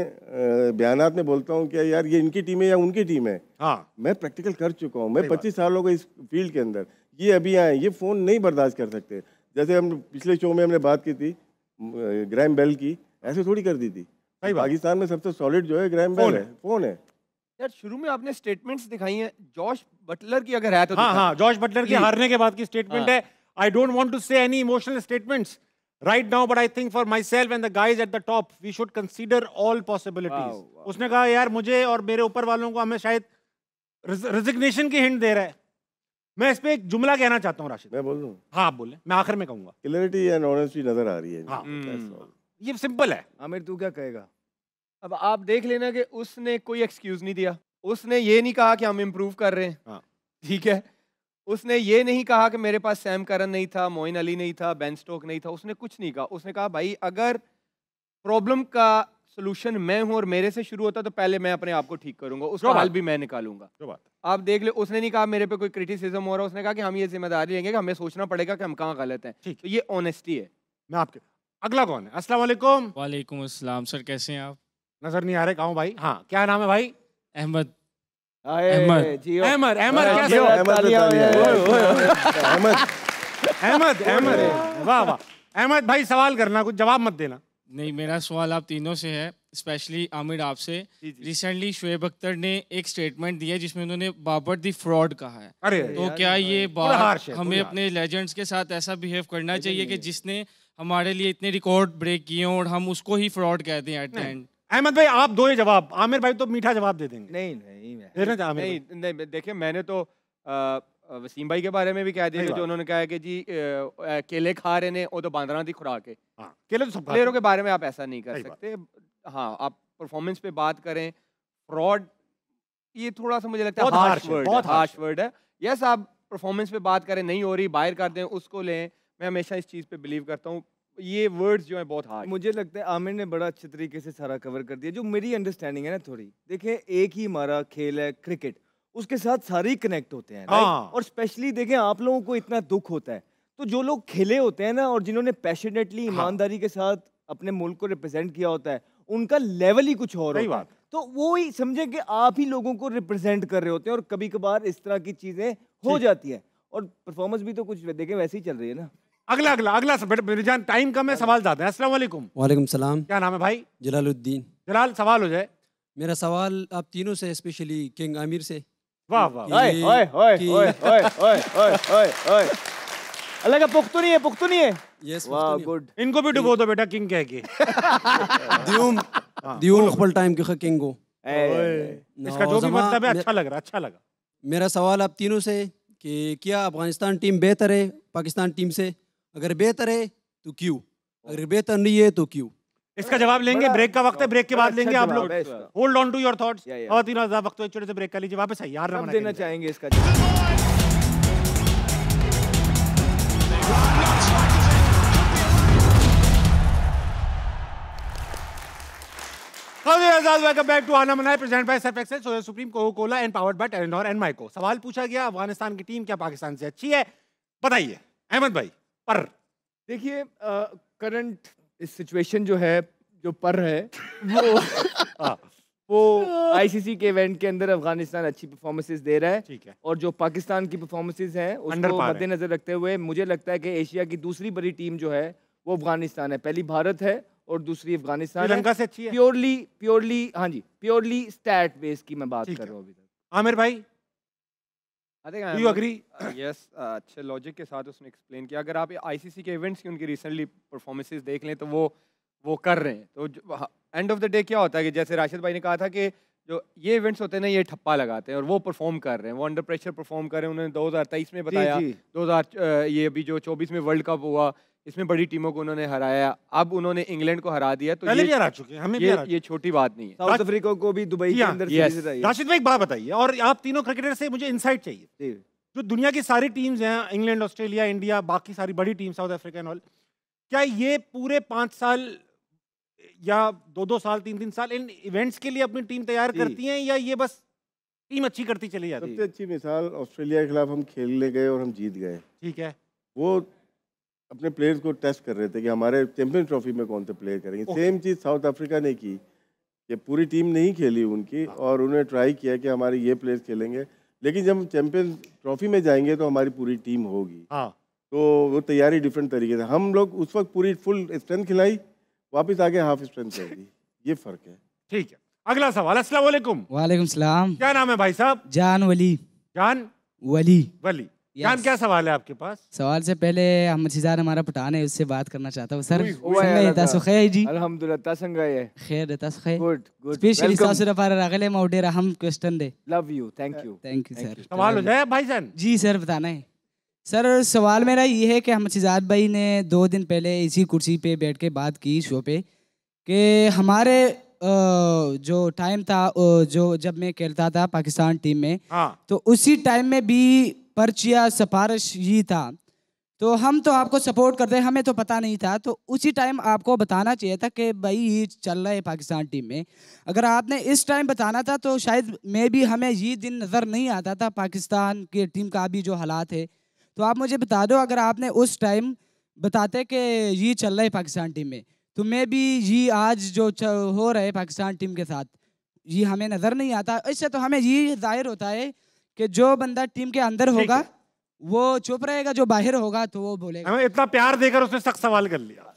बयानात में बोलता हूँ कि यार ये इनकी टीम है या उनकी टीम है, हाँ, मैं प्रैक्टिकल कर चुका हूँ। मैं सही बात। 25 साल हो गए इस फील्ड के अंदर, ये अभी आए, ये फ़ोन नहीं बर्दाश्त कर सकते। जैसे हम पिछले शो में हमने बात की थी ग्रैम बेल की, ऐसे थोड़ी कर दी थी। सही बात। पाकिस्तान में सबसे सॉलिड जो है ग्रैम बेल है, फ़ोन है। यार शुरू में आपने स्टेटमेंट्स दिखाई हैं, जॉश बटलर की अगर है तो हाँ दिखा। हाँ, जॉर्ज बटलर के Please. हारने के बाद की स्टेटमेंट हाँ। है, I don't want to say any emotional statements right now, but I think for myself and the guys at the top we should consider all possibilities. उसने कहा यार मुझे और मेरे ऊपर वालों को, हमें शायद रिजिग्नेशन की हिंट दे रहा है। मैं इस पे एक जुमला कहना चाहता हूँ राशिद। मैं बोल दूँ, हाँ आप बोले, मैं आखिर में कहूंगा। क्लैरिटी एंड ऑनेस्टी नजर आ रही है। हाँ। That's all. ये सिंपल है। आमिर तू क्या कहेगा? अब आप देख लेना कि उसने कोई एक्सक्यूज नहीं दिया, उसने ये नहीं कहा कि हम इम्प्रूव कर रहे हैं, हाँ। ठीक है, उसने ये नहीं कहा कि मेरे पास सैम करन नहीं था, मोइन अली नहीं था, बेन स्टोक नहीं था, उसने कुछ नहीं कहा। उसने कहा भाई अगर प्रॉब्लम का सोल्यूशन मैं हूं और मेरे से शुरू होता तो पहले मैं अपने आप को ठीक करूंगा, उसका बात हल भी मैं निकालूंगा। जो बात आप देख ले, उसने नहीं कहा मेरे पे कोई क्रिटिसिज्म हो रहा है, उसने कहा कि हम ये जिम्मेदारी लेंगे कि हमें सोचना पड़ेगा कि हम कहाँ गलत हैं। ठीक। तो ये ऑनेस्टी है। मैं आपके अगला कौन है? अस्सलाम वालेकुम। वालेकुम अस्सलाम सर, कैसे हैं आप? नजर नहीं आ रहे, कहाँ भाई? हाँ, क्या नाम है भाई? अहमद। अहमद अहमद। अहमद हाँ, कैसे हो? अहमद पे तालियां। अहमद, अहमद अहमद, वाह वाह। अहमद भाई सवाल करना, कुछ जवाब मत देना। नहीं, मेरा सवाल आप तीनों से है, स्पेशली आमिर आपसे। रिसेंटली शुएब अख्तर ने एक स्टेटमेंट दिया जिसमें उन्होंने बाबर दी फ्रॉड कहा है। अरे तो क्या ये थोड़ा बात harsh है, हमें थोड़ा अपने लेजेंड्स के साथ ऐसा बिहेव करना चाहिए कि जिसने हमारे लिए इतने रिकॉर्ड ब्रेक किए हों और हम उसको ही फ्रॉड कहते हैं एट द एंड? अहमद भाई आप दो ही जवाब, आमिर भाई तो मीठा जवाब दे देंगे। नहीं नहीं मैं देना चाह आमिर भाई। नहीं नहीं, देखिए मैंने तो वसीम भाई के बारे में भी कह दिया सही कि बात। जो उन्होंने कहा है कि जी केले खा रहे ने वो तो बांदरा दी खुराक है। हाँ, केले तो सब खाते प्लेयरों हैं। के बारे में आप ऐसा नहीं कर सही बात। सकते। हाँ, आप परफॉर्मेंस पे बात करें, फ्रॉड ये थोड़ा सा मुझे लगता है बहुत हार्श harsh है, वर्ड, बहुत harsh हार्श वर्ड है। यस, आप परफॉर्मेंस पे बात करें, नहीं हो रही बाहर कर दें, उसको लें। मैं हमेशा इस चीज़ पे बिलीव करता हूँ, ये वर्ड्स जो है बहुत हार्ड। मुझे लगता है आमिर ने बड़ा अच्छे तरीके से सारा कवर कर दिया। जो मेरी अंडरस्टैंडिंग है ना थोड़ी, देखिए एक ही हमारा खेल है क्रिकेट, उसके साथ सारे ही कनेक्ट होते हैं right? हाँ। और स्पेशली देखें आप लोगों को इतना दुख होता है, तो जो लोग खेले होते हैं ना और जिन्होंने पैशनेटली ईमानदारी के साथ अपने मुल्क को रिप्रेजेंट किया होता है, उनका लेवल ही कुछ और सही होता है। बात। तो वो ही समझे कि आप ही लोगों को रिप्रेजेंट कर रहे होते हैं और कभी कभार इस तरह की चीजें हो जाती हैं और परफॉर्मेंस भी तो कुछ देखें वैसे ही चल रही है ना। अगला अगला अगला मेरे जान टाइम कम है, सवाल ज्यादा है। अस्सलाम वालेकुम। वालेकुम सलाम। क्या नाम है भाई? जलालुद्दीन। जलाल, सवाल हो जाए। मेरा सवाल आप तीनों से, स्पेशली किंग आमिर से। वाह वाह। ओए ओए ओए ओए ओए ओए ओए ओए ओए अलग पुख्तनी है, पुख्तनी है। यस, वाह गुड। इनको भी डुबो दो बेटा किंग कह के। दियूम दियूम खपल टाइम के किंगो। इसका जो भी मतलब है अच्छा लग रहा, अच्छा लगा। मेरा सवाल आप तीनों से कि क्या अफगानिस्तान टीम बेहतर है पाकिस्तान टीम से? अगर बेहतर है तो क्यों? अगर बेहतर नहीं है तो क्यों? इसका जवाब लेंगे, ब्रेक का वक्त है, ब्रेक के बाद लेंगे आप लोग। अच्छा जवाब है इसका। Hold on to your thoughts. Yeah, yeah. और 3000 वक्त एक छोटे से ब्रेक कर लीजिए, वापस आइए यार। सब देना चाहेंगे इसका जवाब। वेलकम बैक टू आना मनाए present by Surf Excel, Soya Supreme, Coca Cola and powered by Telenor and माइको। सवाल पूछा गया, अफगानिस्तान की टीम क्या पाकिस्तान से अच्छी है? बताइए अहमद भाई। पर देखिए करंट इस सिचुएशन जो है, जो पर है वो वो आईसीसी के इवेंट के अंदर अफगानिस्तान अच्छी परफॉर्मेंसेस दे रहा है। ठीक है। और जो पाकिस्तान की परफॉर्मेंसेस हैं Under उसको par है। मद्देनजर रखते हुए मुझे लगता है कि एशिया की दूसरी बड़ी टीम जो है वो अफगानिस्तान है। पहली भारत है और दूसरी अफगानिस्तान है। श्रीलंका से अच्छी है। प्योरली हाँ जी, प्योरली स्टैट बेस की मैं बात ठीक कर है। रहा हूँ अभी तक। आमिर भाई? Do you agree? Yes, अच्छे लॉजिक के साथ उसने एक्सप्लेन किया। अगर आप आईसीसी के इवेंट्स की उनकी रिसेंटली परफॉर्मेंसेस देख लें तो वो कर रहे हैं। तो एंड ऑफ द डे क्या होता है कि जैसे राशिद भाई ने कहा था कि जो ये इवेंट्स होते हैं ना, ये ठप्पा लगाते हैं और वो परफॉर्म कर रहे हैं, वो अंडर प्रेशर परफॉर्म कर रहे हैं। उन्होंने 2023 में बताया, 2000 ये अभी जो 24 में वर्ल्ड कप हुआ, इसमें बड़ी टीमों को उन्होंने हराया। अब उन्होंने इंग्लैंड को हरा दिया, तो पहले भी हरा चुके हैं, हमें भी हरा ये छोटी बात नहीं है। साउथ अफ्रीका को भी दुबई के अंदर सीरीज रही है। राशिद भाई एक बात बताइए, और आप तीनों क्रिकेटर से मुझे इंसाइट चाहिए। जो दुनिया की सारी टीम्स हैं, इंग्लैंड, ऑस्ट्रेलिया, इंडिया, बाकी सारी बड़ी team, south Africa and all, क्या ये पूरे 5 साल या 2-2 साल, 3-3 साल इन इवेंट्स के लिए अपनी टीम तैयार करती हैं, या ये बस टीम अच्छी करती चली जाती है? सबसे अच्छी मिसाल ऑस्ट्रेलिया के खिलाफ हम खेलने गए और हम जीत गए। ठीक है, वो अपने प्लेयर्स को टेस्ट कर रहे थे कि हमारे चैंपियन ट्रॉफी में कौन से प्लेयर करेंगे। सेम चीज़ साउथ अफ्रीका ने की कि पूरी टीम नहीं खेली उनकी, और उन्होंने ट्राई किया कि हमारे ये प्लेयर्स खेलेंगे, लेकिन जब हम चैंपियन ट्रॉफी में जाएंगे तो हमारी पूरी टीम होगी। हाँ, तो वो तैयारी डिफरेंट तरीके से, हम लोग उस वक्त पूरी फुल स्ट्रेंथ खिलाई, वापस आके हाफ स्ट्रेंथ कर दी। ये फर्क है। ठीक है, अगला सवाल। अस्सलाम वालेकुम। वालेकुम सलाम। क्या नाम है भाई साहब? जान वली। जान वली। वली। जान, क्या सवाल है आपके पास? सवाल से पहले अहमद शिजार हमारा पठान है, उससे बात करना चाहता हूँ सर। जी अल्हम्दुलिल्लाह तसंगाए खैर तसखे गुड गुड स्पेशली सासुरा पार रागले माउडेरा हम question they. Love you, thank you sir. सवाल हो जाए भाईजान? जी सर, बताना है सर। सवाल मेरा ये है कि अहमद शिजार भाई ने 2 दिन पहले इसी कुर्सी पे बैठ के बात की शो पे कि हमारे जो टाइम था, जो जब मैं खेलता था पाकिस्तान टीम में, तो उसी टाइम में भी पर्चिया सिफारिश ही था, तो हम तो आपको सपोर्ट करते हैं, हमें तो पता नहीं था। तो उसी टाइम आपको बताना चाहिए था कि भाई ये चल रहा है पाकिस्तान टीम में। अगर आपने इस टाइम बताना था तो शायद मे भी हमें ये दिन नज़र नहीं आता था पाकिस्तान की टीम का भी जो हालात है। तो आप मुझे बता दो, अगर आपने उस टाइम बताते कि ये चल रहा है पाकिस्तान टीम में, तो मे भी ये आज जो हो रहा है पाकिस्तान टीम के साथ, ये हमें नज़र नहीं आता। इससे तो हमें ये जाहिर होता है कि जो बंदा टीम के अंदर होगा वो चुप रहेगा, जो बाहर होगा तो वो बोलेगा। हमें इतना प्यार देकर उसने सख्त सवाल कर लिया।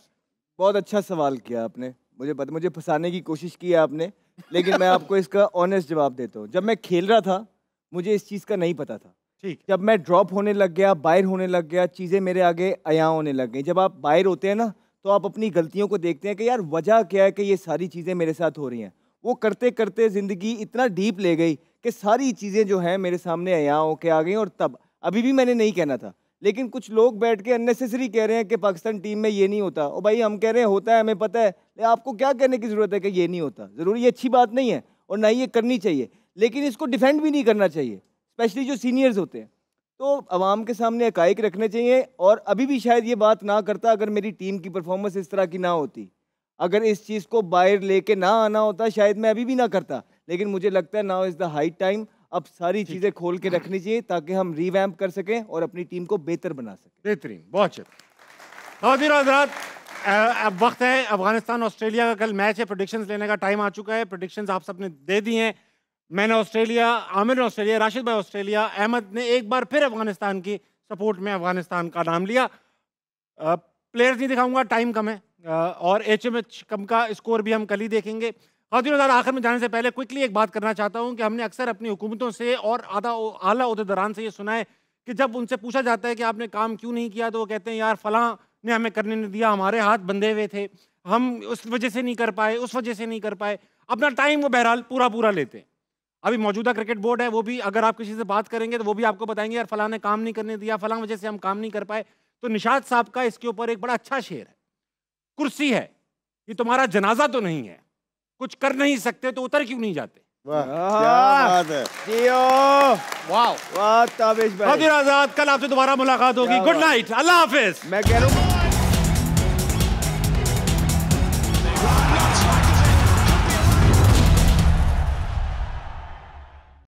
बहुत अच्छा सवाल किया आपने, मुझे पता, मुझे फंसाने की कोशिश की है आपने, लेकिन मैं आपको इसका ऑनेस्ट जवाब देता हूँ। जब मैं खेल रहा था मुझे इस चीज़ का नहीं पता था। ठीक। जब मैं ड्रॉप होने लग गया, बाहर होने लग गया, चीज़ें मेरे आगे अयां होने लग गई। जब आप बाहर होते हैं ना, तो आप अपनी गलतियों को देखते हैं कि यार वजह क्या है कि ये सारी चीज़ें मेरे साथ हो रही हैं। वो करते करते ज़िंदगी इतना डीप ले गई कि सारी चीज़ें जो हैं मेरे सामने अयां होके आ गई। और तब अभी भी मैंने नहीं कहना था, लेकिन कुछ लोग बैठ के अननेसेसरी कह रहे हैं कि पाकिस्तान टीम में ये नहीं होता। और भाई हम कह रहे हैं होता है, हमें पता है, आपको क्या कहने की ज़रूरत है कि ये नहीं होता। ज़रूरी, ये अच्छी बात नहीं है और ना ही ये करनी चाहिए, लेकिन इसको डिफेंड भी नहीं करना चाहिए, स्पेशली जो सीनियर्स होते हैं। तो अवाम के सामने हकाइक रखने चाहिए। और अभी भी शायद ये बात ना करता अगर मेरी टीम की परफॉर्मेंस इस तरह की ना होती। अगर इस चीज़ को बाहर लेके ना आना होता शायद मैं अभी भी ना करता। लेकिन मुझे लगता है now is the high time, अब सारी चीज़ें खोल के रखनी चाहिए ताकि हम रिवैम्प कर सकें और अपनी टीम को बेहतर बना सकें। बेहतरीन, बहुत शुक्रिया। हज़रात, अब वक्त है अफगानिस्तान ऑस्ट्रेलिया का, कल मैच है, प्रेडिक्शंस लेने का टाइम आ चुका है। प्रेडिक्शंस आप सबने दे दी हैं। मैंने ऑस्ट्रेलिया, आमिर ने ऑस्ट्रेलिया, राशिद भाई ऑस्ट्रेलिया, अहमद ने एक बार फिर अफगानिस्तान की सपोर्ट में अफगानिस्तान का नाम लिया। प्लेयर्स नहीं दिखाऊंगा, टाइम कम है, और HMH कम का स्कोर भी हम कल ही देखेंगे। ख़ातिन आखिर में जाने से पहले क्विकली एक बात करना चाहता हूँ कि हमने अक्सर अपनी हुकूमतों से और आला ओहदेदारान से ये सुना है कि जब उनसे पूछा जाता है कि आपने काम क्यों नहीं किया, तो वो कहते हैं यार फलां ने हमें करने नहीं दिया, हमारे हाथ बंधे हुए थे, हम उस वजह से नहीं कर पाए, उस वजह से नहीं कर पाए। अपना टाइम वो बहरहाल पूरा लेते हैं। अभी मौजूदा क्रिकेट बोर्ड है, वो भी अगर आप किसी से बात करेंगे तो वो भी आपको बताएंगे यार फलां ने काम नहीं करने दिया, फलां वजह से हम काम नहीं कर पाए। तो निशात साहब का इसके ऊपर एक बड़ा अच्छा शेर है, कुर्सी है ये तुम्हारा जनाजा तो नहीं है, कुछ कर नहीं सकते तो उतर क्यों नहीं जाते। वाह क्या बात है। वाह वाह ताबिश भाई। खातिन आजाद, कल आपसे दोबारा मुलाकात होगी। गुड नाइट, अल्लाह हाफिज। मैं कह रहा हूँ